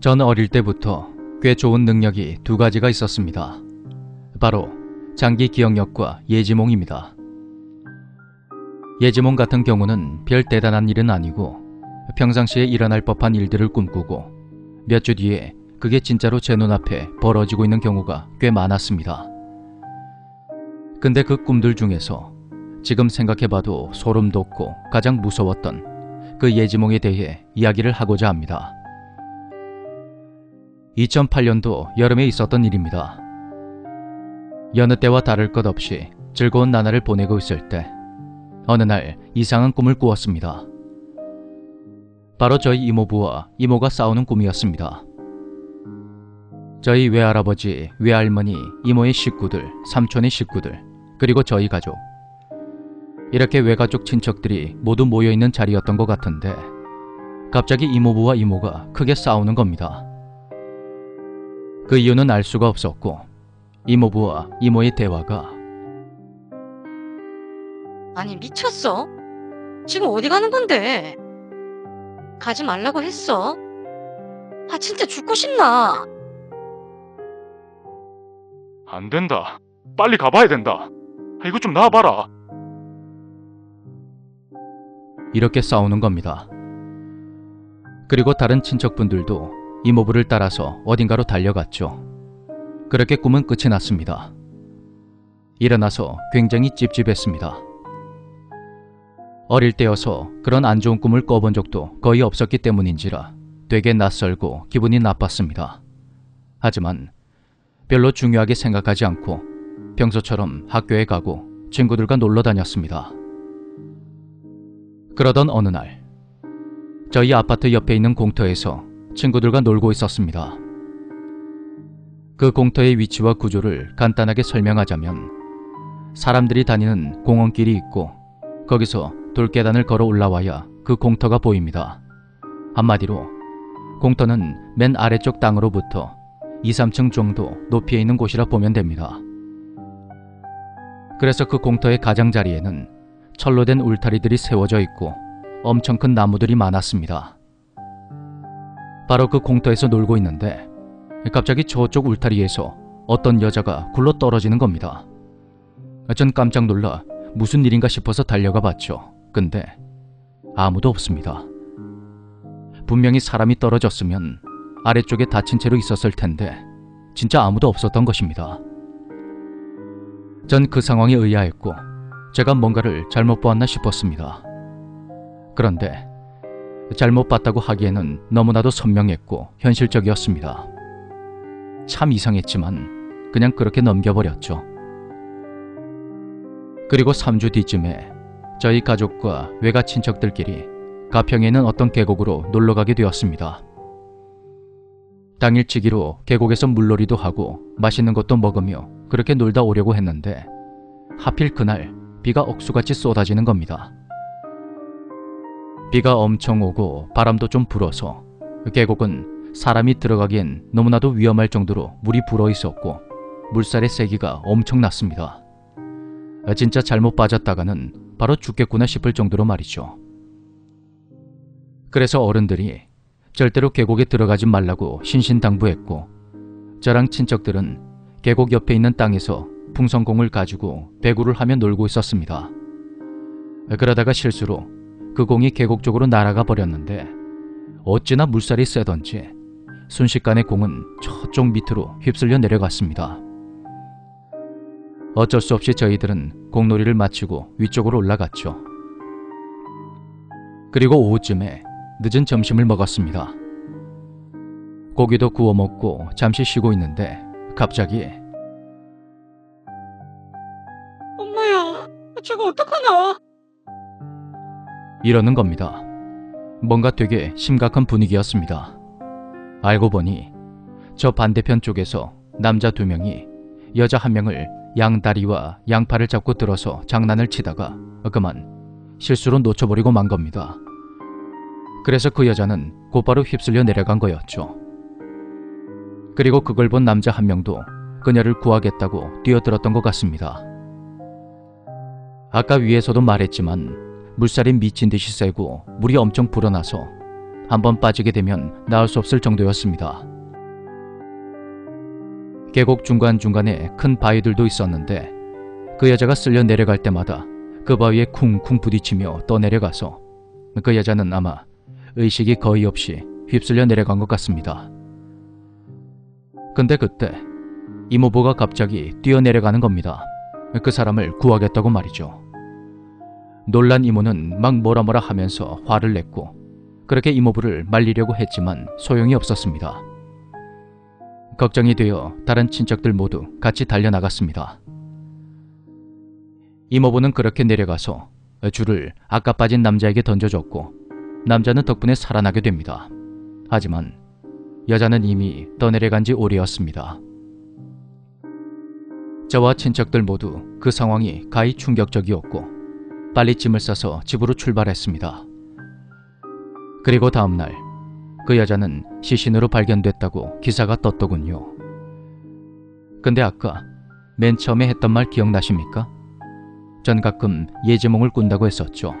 전 어릴 때부터 꽤 좋은 능력이 두 가지가 있었습니다. 바로 장기 기억력과 예지몽입니다. 예지몽 같은 경우는 별 대단한 일은 아니고 평상시에 일어날 법한 일들을 꿈꾸고 몇 주 뒤에 그게 진짜로 제 눈앞에 벌어지고 있는 경우가 꽤 많았습니다. 근데 그 꿈들 중에서 지금 생각해봐도 소름 돋고 가장 무서웠던 그 예지몽에 대해 이야기를 하고자 합니다. 2008년도 여름에 있었던 일입니다. 여느 때와 다를 것 없이 즐거운 나날을 보내고 있을 때 어느 날 이상한 꿈을 꾸었습니다. 바로 저희 이모부와 이모가 싸우는 꿈이었습니다. 저희 외할아버지, 외할머니, 이모의 식구들, 삼촌의 식구들, 그리고 저희 가족, 이렇게 외가족 친척들이 모두 모여있는 자리였던 것 같은데 갑자기 이모부와 이모가 크게 싸우는 겁니다. 그 이유는 알 수가 없었고 이모부와 이모의 대화가 아니 미쳤어? 지금 어디 가는 건데? 가지 말라고 했어? 아 진짜 죽고 싶나? 안 된다. 빨리 가봐야 된다. 이거 좀 놔봐라. 이렇게 싸우는 겁니다. 그리고 다른 친척분들도 이모부를 따라서 어딘가로 달려갔죠. 그렇게 꿈은 끝이 났습니다. 일어나서 굉장히 찝찝했습니다. 어릴 때여서 그런 안 좋은 꿈을 꿔본 적도 거의 없었기 때문인지라 되게 낯설고 기분이 나빴습니다. 하지만 별로 중요하게 생각하지 않고 평소처럼 학교에 가고 친구들과 놀러 다녔습니다. 그러던 어느 날 저희 아파트 옆에 있는 공터에서 친구들과 놀고 있었습니다. 그 공터의 위치와 구조를 간단하게 설명하자면 사람들이 다니는 공원길이 있고 거기서 돌계단을 걸어 올라와야 그 공터가 보입니다. 한마디로 공터는 맨 아래쪽 땅으로부터 2, 3층 정도 높이에 있는 곳이라 보면 됩니다. 그래서 그 공터의 가장자리에는 철로 된 울타리들이 세워져 있고 엄청 큰 나무들이 많았습니다. 바로 그 공터에서 놀고 있는데 갑자기 저쪽 울타리에서 어떤 여자가 굴러 떨어지는 겁니다. 전 깜짝 놀라 무슨 일인가 싶어서 달려가 봤죠. 근데 아무도 없습니다. 분명히 사람이 떨어졌으면 아래쪽에 다친 채로 있었을 텐데 진짜 아무도 없었던 것입니다. 전 그 상황에 의아했고 제가 뭔가를 잘못 보았나 싶었습니다. 그런데 잘못 봤다고 하기에는 너무나도 선명했고 현실적이었습니다. 참 이상했지만 그냥 그렇게 넘겨버렸죠. 그리고 3주 뒤쯤에 저희 가족과 외가 친척들끼리 가평에 있는 어떤 계곡으로 놀러가게 되었습니다. 당일치기로 계곡에서 물놀이도 하고 맛있는 것도 먹으며 그렇게 놀다 오려고 했는데 하필 그날 비가 억수같이 쏟아지는 겁니다. 비가 엄청 오고 바람도 좀 불어서 계곡은 사람이 들어가기엔 너무나도 위험할 정도로 물이 불어 있었고 물살의 세기가 엄청났습니다. 진짜 잘못 빠졌다가는 바로 죽겠구나 싶을 정도로 말이죠. 그래서 어른들이 절대로 계곡에 들어가지 말라고 신신당부했고 저랑 친척들은 계곡 옆에 있는 땅에서 풍선공을 가지고 배구를 하며 놀고 있었습니다. 그러다가 실수로 그 공이 계곡 쪽으로 날아가 버렸는데 어찌나 물살이 세던지 순식간에 공은 저쪽 밑으로 휩쓸려 내려갔습니다. 어쩔 수 없이 저희들은 공놀이를 마치고 위쪽으로 올라갔죠. 그리고 오후쯤에 늦은 점심을 먹었습니다. 고기도 구워 먹고 잠시 쉬고 있는데 갑자기 엄마야, 저거 어떡하나? 이러는 겁니다. 뭔가 되게 심각한 분위기였습니다. 알고 보니 저 반대편 쪽에서 남자 2명이 여자 1명을 양다리와 양팔을 잡고 들어서 장난을 치다가 그만 실수로 놓쳐버리고 만 겁니다. 그래서 그 여자는 곧바로 휩쓸려 내려간 거였죠. 그리고 그걸 본 남자 1명도 그녀를 구하겠다고 뛰어들었던 것 같습니다. 아까 위에서도 말했지만 물살이 미친 듯이 세고 물이 엄청 불어나서 한번 빠지게 되면 나올 수 없을 정도였습니다. 계곡 중간중간에 큰 바위들도 있었는데 그 여자가 쓸려 내려갈 때마다 그 바위에 쿵쿵 부딪히며 떠내려가서 그 여자는 아마 의식이 거의 없이 휩쓸려 내려간 것 같습니다. 근데 그때 이모부가 갑자기 뛰어내려가는 겁니다. 그 사람을 구하겠다고 말이죠. 놀란 이모는 막 뭐라 하면서 화를 냈고 그렇게 이모부를 말리려고 했지만 소용이 없었습니다. 걱정이 되어 다른 친척들 모두 같이 달려나갔습니다. 이모부는 그렇게 내려가서 줄을 아까 빠진 남자에게 던져줬고 남자는 덕분에 살아나게 됩니다. 하지만 여자는 이미 떠내려간 지 오래였습니다. 저와 친척들 모두 그 상황이 가히 충격적이었고 빨리 짐을 싸서 집으로 출발했습니다. 그리고 다음날 그 여자는 시신으로 발견됐다고 기사가 떴더군요. 근데 아까 맨 처음에 했던 말 기억나십니까? 전 가끔 예지몽을 꾼다고 했었죠.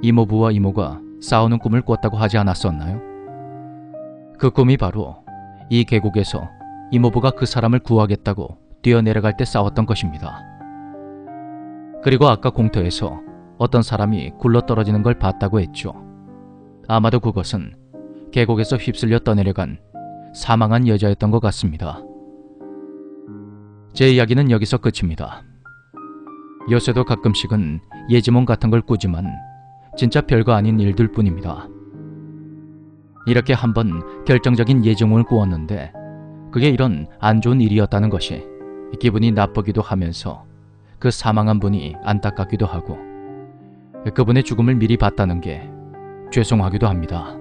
이모부와 이모가 싸우는 꿈을 꿨다고 하지 않았었나요? 그 꿈이 바로 이 계곡에서 이모부가 그 사람을 구하겠다고 뛰어내려갈 때 싸웠던 것입니다. 그리고 아까 공터에서 어떤 사람이 굴러떨어지는 걸 봤다고 했죠. 아마도 그것은 계곡에서 휩쓸려 떠내려간 사망한 여자였던 것 같습니다. 제 이야기는 여기서 끝입니다. 요새도 가끔씩은 예지몽 같은 걸 꾸지만 진짜 별거 아닌 일들 뿐입니다. 이렇게 한번 결정적인 예지몽을 꾸었는데 그게 이런 안 좋은 일이었다는 것이 기분이 나쁘기도 하면서 그 사망한 분이 안타깝기도 하고 그분의 죽음을 미리 봤다는 게 죄송하기도 합니다.